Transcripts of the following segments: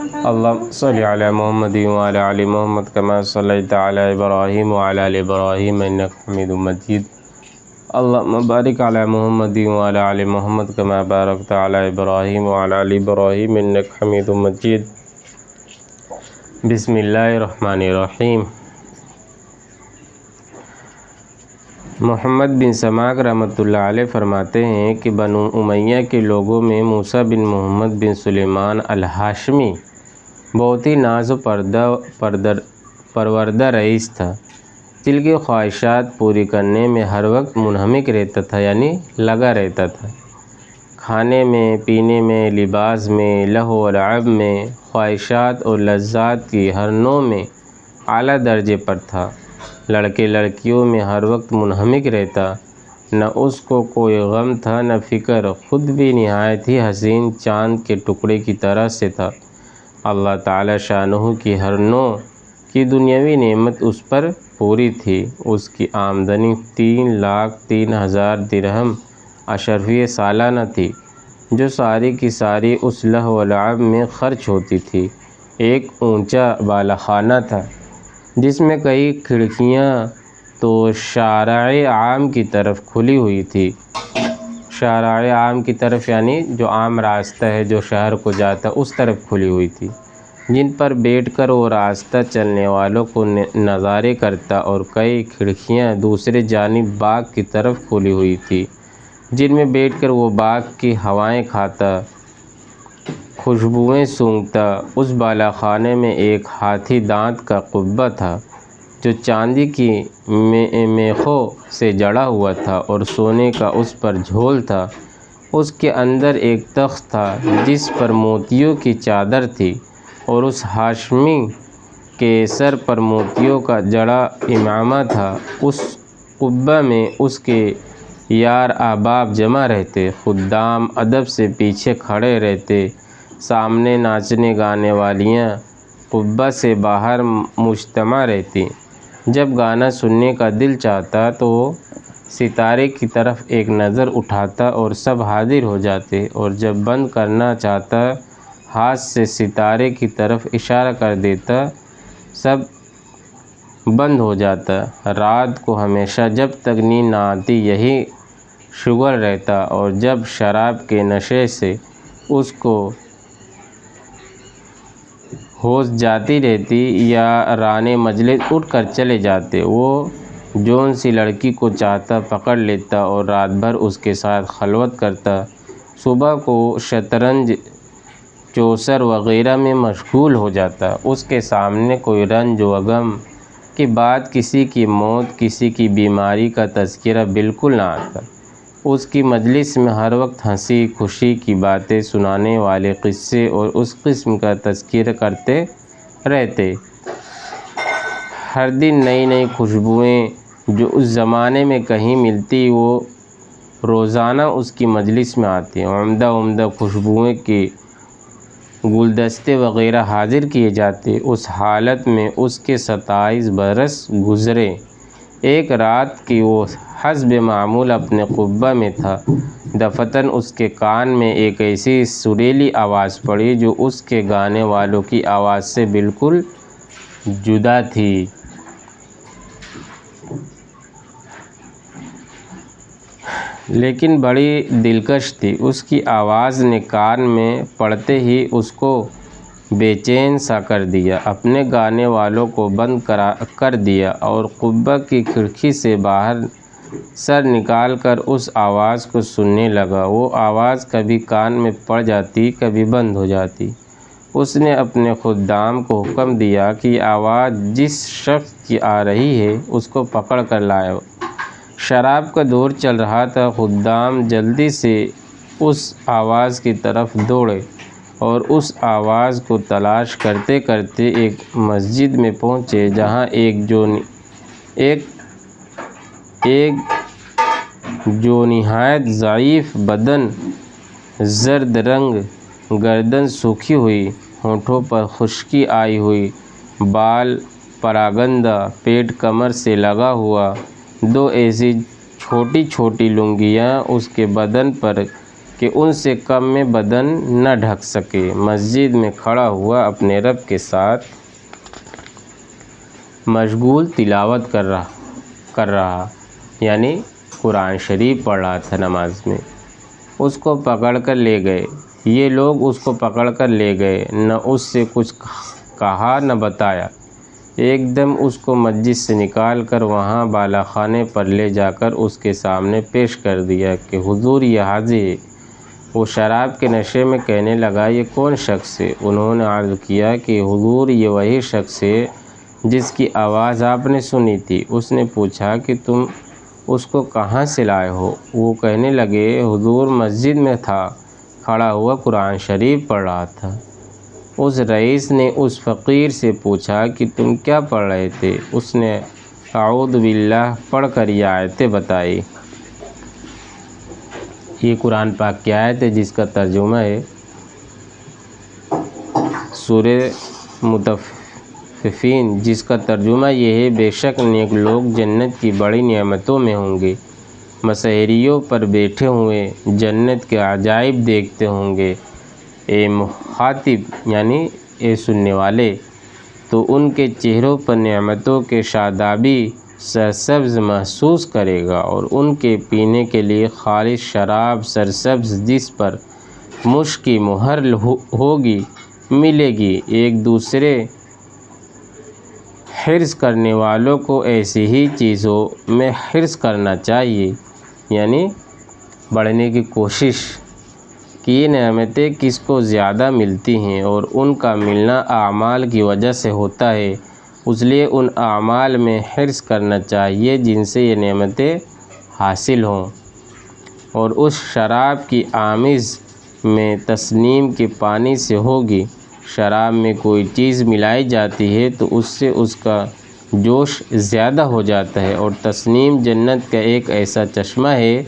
اللهم صل على محمد وعلى آل محمد كما صليت على إبراهيم وعلى آل إبراهيم إنك حميد مجيد. اللهم بارك على محمد وعلى آل محمد كما باركت على إبراهيم وعلى آل إبراهيم إنك حميد مجيد. بسم اللہ الرحمن الرحیم. محمد بن سماک رحمۃ اللہ علیہ فرماتے ہیں کہ بنو امیہ کے لوگوں میں موسیٰ بن محمد بن سلیمان الہاشمی بہت ہی ناز و پروردہ رئیس تھا. دل کی خواہشات پوری کرنے میں ہر وقت منہمک رہتا تھا، یعنی لگا رہتا تھا. کھانے میں، پینے میں، لباس میں، لہو و لعب میں، خواہشات اور لذات کی ہر نوع میں اعلیٰ درجے پر تھا. لڑکے لڑکیوں میں ہر وقت منہمک رہتا، نہ اس کو کوئی غم تھا نہ فکر. خود بھی نہایت ہی حسین چاند کے ٹکڑے کی طرح سے تھا. اللہ تعالی شانہ کی ہر نوع کی دنیاوی نعمت اس پر پوری تھی. اس کی آمدنی 3,03,000 درہم اشرفیہ سالانہ تھی، جو ساری کی ساری اس لہو و لعب میں خرچ ہوتی تھی. ایک اونچا بالا خانہ تھا جس میں کئی کھڑکیاں تو شارع عام کی طرف کھلی ہوئی تھی. شارع عام کی طرف یعنی جو عام راستہ ہے جو شہر کو جاتا اس طرف کھلی ہوئی تھی، جن پر بیٹھ کر وہ راستہ چلنے والوں کو نظارے کرتا. اور کئی کھڑکیاں دوسرے جانب باغ کی طرف کھلی ہوئی تھی، جن میں بیٹھ کر وہ باغ کی ہوائیں کھاتا، خوشبوئیں سونگھتا. اس بالا خانے میں ایک ہاتھی دانت کا قبہ تھا جو چاندی کی میخوں سے جڑا ہوا تھا اور سونے کا اس پر جھول تھا. اس کے اندر ایک تخت تھا جس پر موتیوں کی چادر تھی، اور اس ہاشمی کے سر پر موتیوں کا جڑا عمامہ تھا. اس قبہ میں اس کے یار احباب جمع رہتے، خدام ادب سے پیچھے کھڑے رہتے، سامنے ناچنے گانے والیاں قبہ سے باہر مجتمع رہتی. جب گانا سننے کا دل چاہتا تو وہ ستارے کی طرف ایک نظر اٹھاتا اور سب حاضر ہو جاتے، اور جب بند کرنا چاہتا ہاتھ سے ستارے کی طرف اشارہ کر دیتا، سب بند ہو جاتا. رات کو ہمیشہ جب تک نیند نہ آتی یہی شغل رہتا، اور جب شراب کے نشے سے اس کو ہوش جاتی رہتی یا رانے مجلس اٹھ کر چلے جاتے، وہ جون سی لڑکی کو چاہتا پکڑ لیتا اور رات بھر اس کے ساتھ خلوت کرتا. صبح کو شطرنج، چوسر وغیرہ میں مشغول ہو جاتا. اس کے سامنے کوئی رنج و غم کی بات، کسی کی موت، کسی کی بیماری کا تذکرہ بالکل نہ آتا. اس کی مجلس میں ہر وقت ہنسی خوشی کی باتیں سنانے والے قصے اور اس قسم کا تذکرہ کرتے رہتے. ہر دن نئی نئی خوشبوئیں جو اس زمانے میں کہیں ملتی وہ روزانہ اس کی مجلس میں آتی. عمدہ عمدہ خوشبوئیں کے گلدستے وغیرہ حاضر کیے جاتے. اس حالت میں اس کے 27 برس گزرے. ایک رات کی وہ حسب معمول اپنے قبہ میں تھا. دفعتاً اس کے کان میں ایک ایسی سریلی آواز پڑی جو اس کے گانے والوں کی آواز سے بالکل جدا تھی. لیکن بڑی دلکش تھی. اس کی آواز نے کان میں پڑتے ہی اس کو بے چین سا کر دیا. اپنے گانے والوں کو بند کر دیا اور قبہ کی کھڑکی سے باہر سر نکال کر اس آواز کو سننے لگا. وہ آواز کبھی کان میں پڑ جاتی، کبھی بند ہو جاتی. اس نے اپنے خدام کو حکم دیا کہ یہ آواز جس شخص کی آ رہی ہے اس کو پکڑ کر لاؤ. شراب کا دور چل رہا تھا. خدام جلدی سے اس آواز کی طرف دوڑے اور اس آواز کو تلاش کرتے کرتے ایک مسجد میں پہنچے، جہاں ایک جو نہایت ضعیف بدن، زرد رنگ، گردن سوکھی ہوئی، ہونٹوں پر خشکی آئی ہوئی، بال پراگندہ، پیٹ کمر سے لگا ہوا، دو ایسی چھوٹی چھوٹی لنگیاں اس کے بدن پر کہ ان سے کم میں بدن نہ ڈھک سکے، مسجد میں کھڑا ہوا اپنے رب کے ساتھ مشغول تلاوت کر رہا یعنی قرآن شریف پڑھ رہا تھا نماز میں۔ اس کو پکڑ کر لے گئے، یہ لوگ اس کو پکڑ کر لے گئے، نہ اس سے کچھ کہا نہ بتایا، ایک دم اس کو مسجد سے نکال کر وہاں بالا خانے پر لے جا کر اس کے سامنے پیش کر دیا کہ حضور یہ حاضر ہے۔ وہ شراب کے نشے میں کہنے لگا یہ کون شخص ہے؟ انہوں نے عرض کیا کہ حضور یہ وہی شخص ہے جس کی آواز آپ نے سنی تھی۔ اس نے پوچھا کہ تم اس کو کہاں سے لائے ہو؟ وہ کہنے لگے حضور مسجد میں تھا، کھڑا ہوا قرآن شریف پڑھ رہا تھا۔ اس رئیس نے اس فقیر سے پوچھا کہ تم کیا پڑھ رہے تھے؟ اس نے اعوذ باللہ پڑھ کر یہ آیتیں بتائی۔ یہ قرآن پاک کی آیت ہے جس کا ترجمہ ہے سورہ مطففین، جس کا ترجمہ یہ ہے بے شک نیک لوگ جنت کی بڑی نعمتوں میں ہوں گے، مسحریوں پر بیٹھے ہوئے جنت کے عجائب دیکھتے ہوں گے۔ اے مخاطب یعنی اے سننے والے، تو ان کے چہروں پر نعمتوں کے شادابی سرسبز محسوس کرے گا، اور ان کے پینے کے لیے خالص شراب سرسبز جس پر مشک کی مہر ہوگی ملے گی۔ ایک دوسرے حرص کرنے والوں کو ایسی ہی چیزوں میں حرص کرنا چاہیے، یعنی بڑھنے کی کوشش کہ یہ نعمتیں کس کو زیادہ ملتی ہیں، اور ان کا ملنا اعمال کی وجہ سے ہوتا ہے، اس لیے ان اعمال میں حرص کرنا چاہیے جن سے یہ نعمتیں حاصل ہوں۔ اور اس شراب کی آمیز میں تسنیم کے پانی سے ہوگی۔ شراب میں کوئی چیز ملائی جاتی ہے تو اس سے اس کا جوش زیادہ ہو جاتا ہے، اور تسنیم جنت کا ایک ایسا چشمہ ہے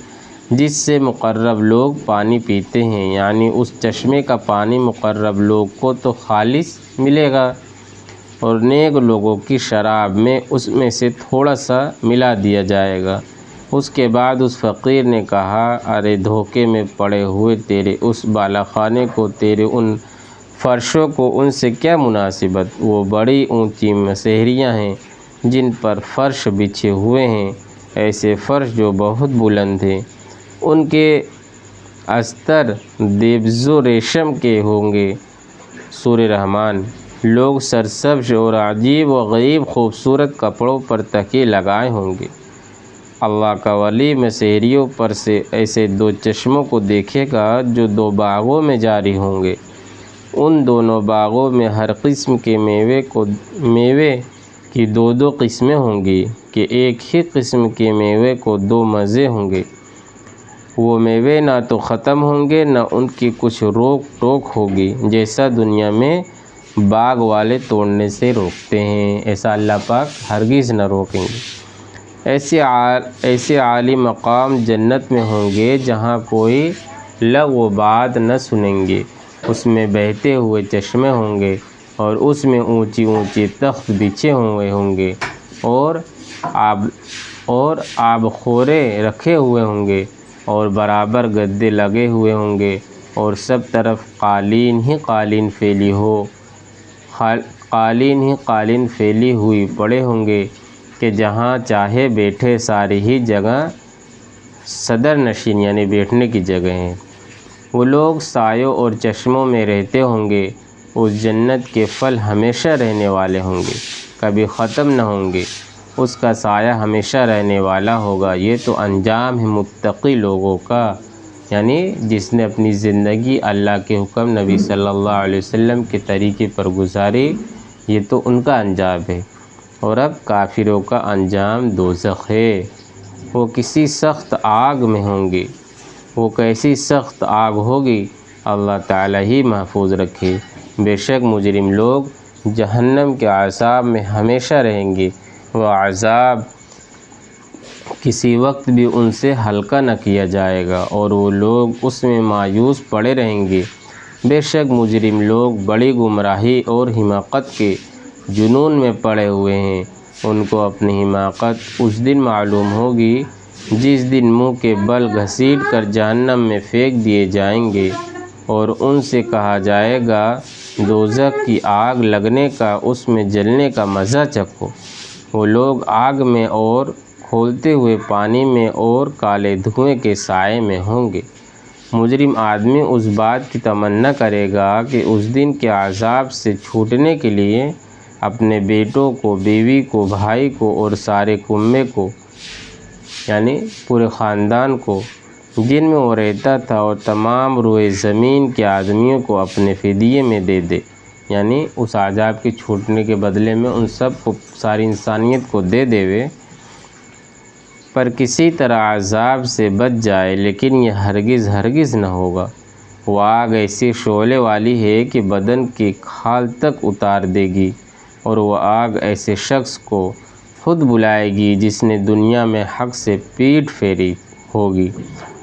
جس سے مقرب لوگ پانی پیتے ہیں، یعنی اس چشمے کا پانی مقرب لوگ کو تو خالص ملے گا، اور نیک لوگوں کی شراب میں اس میں سے تھوڑا سا ملا دیا جائے گا۔ اس کے بعد اس فقیر نے کہا ارے دھوکے میں پڑے ہوئے تیرے اس بالا خانے کو، تیرے ان فرشوں کو، ان سے کیا مناسبت؟ وہ بڑی اونچی مسحریاں ہیں جن پر فرش بچھے ہوئے ہیں، ایسے فرش جو بہت بلند ہیں، ان کے استر دیبز و ریشم کے ہوں گے۔ سورہ رحمان۔ لوگ سرسبز اور عجیب و غریب خوبصورت کپڑوں پر تکیے لگائے ہوں گے۔ اللہ کا ولی مسحریوں پر سے ایسے دو چشموں کو دیکھے گا جو دو باغوں میں جاری ہوں گے، ان دونوں باغوں میں ہر قسم کے میوے کی دو دو قسمیں ہوں گی کہ ایک ہی قسم کے میوے کو دو مزے ہوں گے۔ وہ میوے نہ تو ختم ہوں گے نہ ان کی کچھ روک ٹوک ہوگی، جیسا دنیا میں باغ والے توڑنے سے روکتے ہیں، ایسا اللہ پاک ہرگز نہ روکیں گے۔ ایسے عالی مقام جنت میں ہوں گے جہاں کوئی لغو بات نہ سنیں گے، اس میں بہتے ہوئے چشمے ہوں گے، اور اس میں اونچی اونچی تخت بچھے ہوئے ہوں گے، اور آبخورے رکھے ہوئے ہوں گے، اور برابر گدے لگے ہوئے ہوں گے، اور سب طرف قالین ہی قالین پھیلی ہوئی پڑے ہوں گے کہ جہاں چاہے بیٹھے، ساری ہی جگہ صدر نشین یعنی بیٹھنے کی جگہ ہیں۔ وہ لوگ سایوں اور چشموں میں رہتے ہوں گے۔ اس جنت کے پھل ہمیشہ رہنے والے ہوں گے، کبھی ختم نہ ہوں گے، اس کا سایہ ہمیشہ رہنے والا ہوگا۔ یہ تو انجام ہے متقی لوگوں کا، یعنی جس نے اپنی زندگی اللہ کے حکم نبی صلی اللہ علیہ وسلم کے طریقے پر گزاری، یہ تو ان کا انجام ہے۔ اور اب کافروں کا انجام دوزخ ہے، وہ کسی سخت آگ میں ہوں گے۔ وہ کیسی سخت آگ ہوگی، اللہ تعالیٰ ہی محفوظ رکھے۔ بے شک مجرم لوگ جہنم کے عذاب میں ہمیشہ رہیں گے، وہ عذاب کسی وقت بھی ان سے ہلکا نہ کیا جائے گا، اور وہ لوگ اس میں مایوس پڑے رہیں گے۔ بے شک مجرم لوگ بڑی گمراہی اور حماقت کے جنون میں پڑے ہوئے ہیں، ان کو اپنی حماقت اس دن معلوم ہوگی جس دن منہ کے بل گھسیٹ کر جہنم میں پھینک دیے جائیں گے اور ان سے کہا جائے گا دوزخ کی آگ لگنے کا، اس میں جلنے کا مزہ چکھو۔ وہ لوگ آگ میں اور کھولتے ہوئے پانی میں اور کالے دھوئیں کے سائے میں ہوں گے۔ مجرم آدمی اس بات کی تمنا کرے گا کہ اس دن کے عذاب سے چھوٹنے کے لیے اپنے بیٹوں کو، بیوی کو، بھائی کو اور سارے کنبے کو، یعنی پورے خاندان کو جن میں وہ رہتا تھا، اور تمام روئے زمین کے آدمیوں کو اپنے فدیے میں دے دے، یعنی اس عذاب کے چھوٹنے کے بدلے میں ان سب کو، ساری انسانیت کو دے دے پر کسی طرح عذاب سے بچ جائے، لیکن یہ ہرگز ہرگز نہ ہوگا۔ وہ آگ ایسی شعلے والی ہے کہ بدن کی کھال تک اتار دے گی، اور وہ آگ ایسے شخص کو خود بلائے گی جس نے دنیا میں حق سے پیٹھ پھیری ہوگی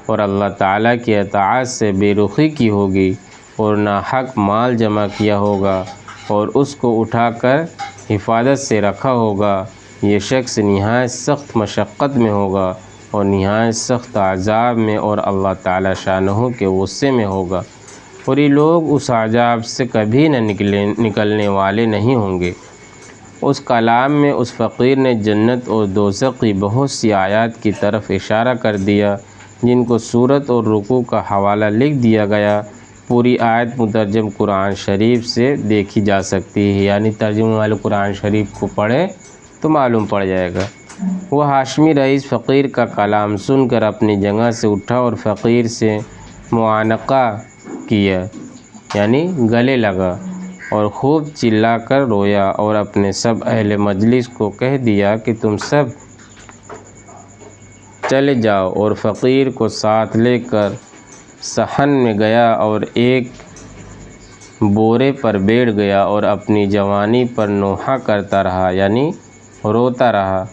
اور اللہ تعالیٰ کی اطاعت سے بے رخی کی ہوگی اور ناحق مال جمع کیا ہوگا اور اس کو اٹھا کر حفاظت سے رکھا ہوگا۔ یہ شخص نہایت سخت مشقت میں ہوگا اور نہایت سخت عذاب میں اور اللہ تعالیٰ شانہ کے غصے میں ہوگا، اور یہ لوگ اس عذاب سے کبھی نہ نکلنے والے نہیں ہوں گے۔ اس کلام میں اس فقیر نے جنت اور دوزخ کی بہت سی آیات کی طرف اشارہ کر دیا جن کو سورت اور رکوع کا حوالہ لکھ دیا گیا۔ پوری آیت مترجم قرآن شریف سے دیکھی جا سکتی ہے، یعنی ترجمہ والے قرآن شریف کو پڑھے تو معلوم پڑ جائے گا۔ وہ ہاشمی رئیس فقیر کا کلام سن کر اپنی جگہ سے اٹھا اور فقیر سے معانقہ کیا، یعنی گلے لگا، اور خوب چلا کر رویا اور اپنے سب اہل مجلس کو کہہ دیا کہ تم سب چلے جاؤ، اور فقیر کو ساتھ لے کر صحن میں گیا اور ایک بورے پر بیٹھ گیا اور اپنی جوانی پر نوحہ کرتا رہا، یعنی روتا رہا،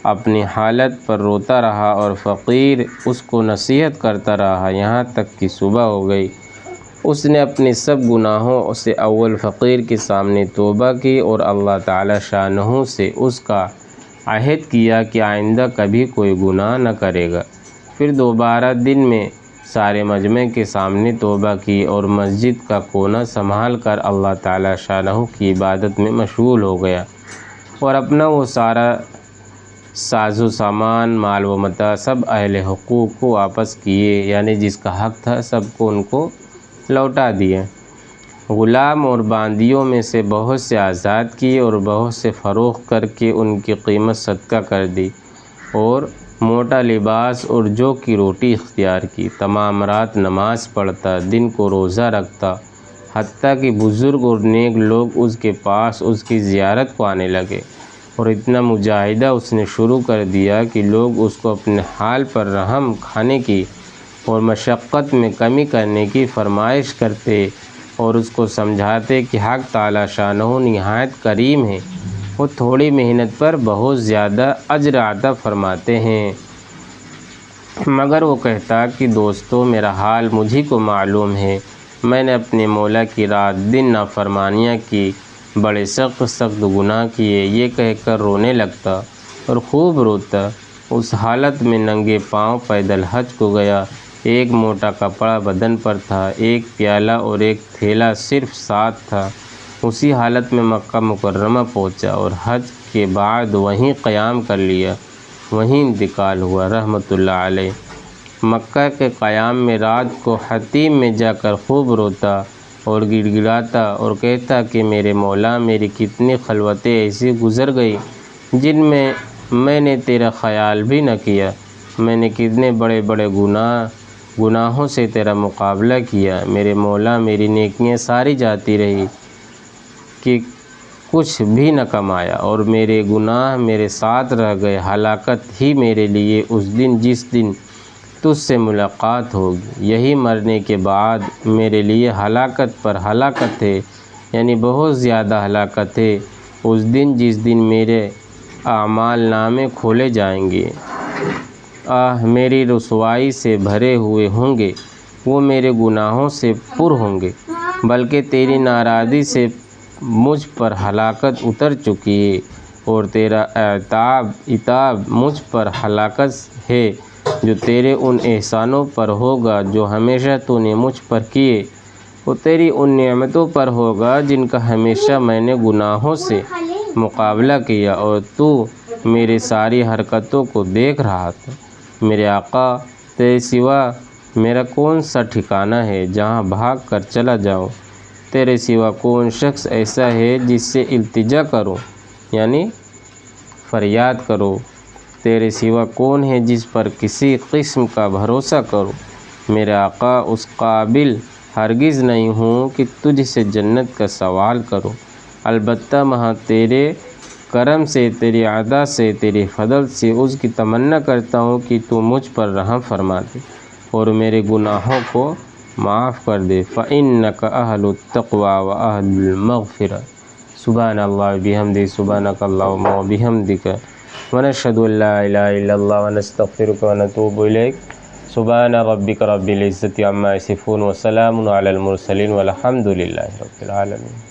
اپنی حالت پر روتا رہا، اور فقیر اس کو نصیحت کرتا رہا یہاں تک کہ صبح ہو گئی۔ اس نے اپنے سب گناہوں سے اول فقیر کے سامنے توبہ کی اور اللہ تعالی شانہ سے اس کا عہد کیا کہ آئندہ کبھی کوئی گناہ نہ کرے گا۔ پھر دوبارہ دن میں سارے مجمع کے سامنے توبہ کی اور مسجد کا کونا سنبھال کر اللہ تعالی شانہ کی عبادت میں مشغول ہو گیا، اور اپنا وہ سارا ساز و سامان، مال و متاع، سب اہل حقوق کو واپس کیے، یعنی جس کا حق تھا سب کو ان کو لوٹا دیا۔ غلام اور باندیوں میں سے بہت سے آزاد کیے اور بہت سے فروخت کر کے ان کی قیمت صدقہ کر دی، اور موٹا لباس اور جو کی روٹی اختیار کی۔ تمام رات نماز پڑھتا، دن کو روزہ رکھتا، حتیٰ کہ بزرگ اور نیک لوگ اس کے پاس اس کی زیارت کو آنے لگے، اور اتنا مجاہدہ اس نے شروع کر دیا کہ لوگ اس کو اپنے حال پر رحم کھانے کی اور مشقت میں کمی کرنے کی فرمائش کرتے اور اس کو سمجھاتے کہ حق تعالی شانہ نہایت کریم ہے، وہ تھوڑی محنت پر بہت زیادہ اجر عطا فرماتے ہیں۔ مگر وہ کہتا کہ دوستو، میرا حال مجھی کو معلوم ہے، میں نے اپنے مولا کی رات دن نافرمانیاں کی، بڑے سخت سخت گناہ کیے، یہ کہہ کر رونے لگتا اور خوب روتا۔ اس حالت میں ننگے پاؤں پیدل حج کو گیا، ایک موٹا کپڑا بدن پر تھا، ایک پیالہ اور ایک تھیلا صرف ساتھ تھا۔ اسی حالت میں مکہ مکرمہ پہنچا اور حج کے بعد وہیں قیام کر لیا، وہیں انتقال ہوا رحمۃ اللہ علیہ۔ مکہ کے قیام میں رات کو حطیم میں جا کر خوب روتا اور گڑ گڑاتا اور کہتا کہ میرے مولا، میری کتنی خلوتیں ایسی گزر گئی جن میں نے تیرا خیال بھی نہ کیا، میں نے کتنے بڑے بڑے گناہوں سے تیرا مقابلہ کیا، میرے مولا، میری نیکیاں ساری جاتی رہی کہ کچھ بھی نہ کمایا، اور میرے گناہ میرے ساتھ رہ گئے، ہلاکت ہی میرے لیے اس دن جس دن تجھ سے ملاقات ہوگی، یہی مرنے کے بعد میرے لیے ہلاکت پر ہلاکت ہے، یعنی بہت زیادہ ہلاکت ہے، اس دن جس دن میرے اعمال نامے کھولے جائیں گے، میری رسوائی سے بھرے ہوئے ہوں گے، وہ میرے گناہوں سے پر ہوں گے، بلکہ تیری ناراضی سے مجھ پر ہلاکت اتر چکی ہے اور تیرا عتاب مجھ پر ہلاکت ہے، جو تیرے ان احسانوں پر ہوگا جو ہمیشہ تو نے مجھ پر کیے، وہ تیری ان نعمتوں پر ہوگا جن کا ہمیشہ میں نے گناہوں سے مقابلہ کیا اور تو میرے ساری حرکتوں کو دیکھ رہا تھا۔ میرے آقا، تیرے سوا میرا کون سا ٹھکانہ ہے جہاں بھاگ کر چلا جاؤں؟ تیرے سوا کون شخص ایسا ہے جس سے التجا کروں یعنی فریاد کرو؟ تیرے سوا کون ہے جس پر کسی قسم کا بھروسہ کروں؟ میرے آقا، اس قابل ہرگز نہیں ہوں کہ تجھ سے جنت کا سوال کروں، البتہ مہاں تیرے کرم سے، تیری عطا سے، تیرے فضل سے اس کی تمنا کرتا ہوں کہ تو مجھ پر رحم فرما دے اور میرے گناہوں کو معاف کر دے۔ فَإِنَّكَ أَهْلُ التَّقْوَى وَأَهْلُ الْمَغْفِرَةِ سبحان اللہ بحمدہ سبحانک اللہم وبحمدک ونشہد ان لا الہ الا اللہ ونستغفرک ونتوب الیک۔ سبحان ربک رب العزة عما یصفون وسلام علی المرسلین والحمد للہ رب العالمین۔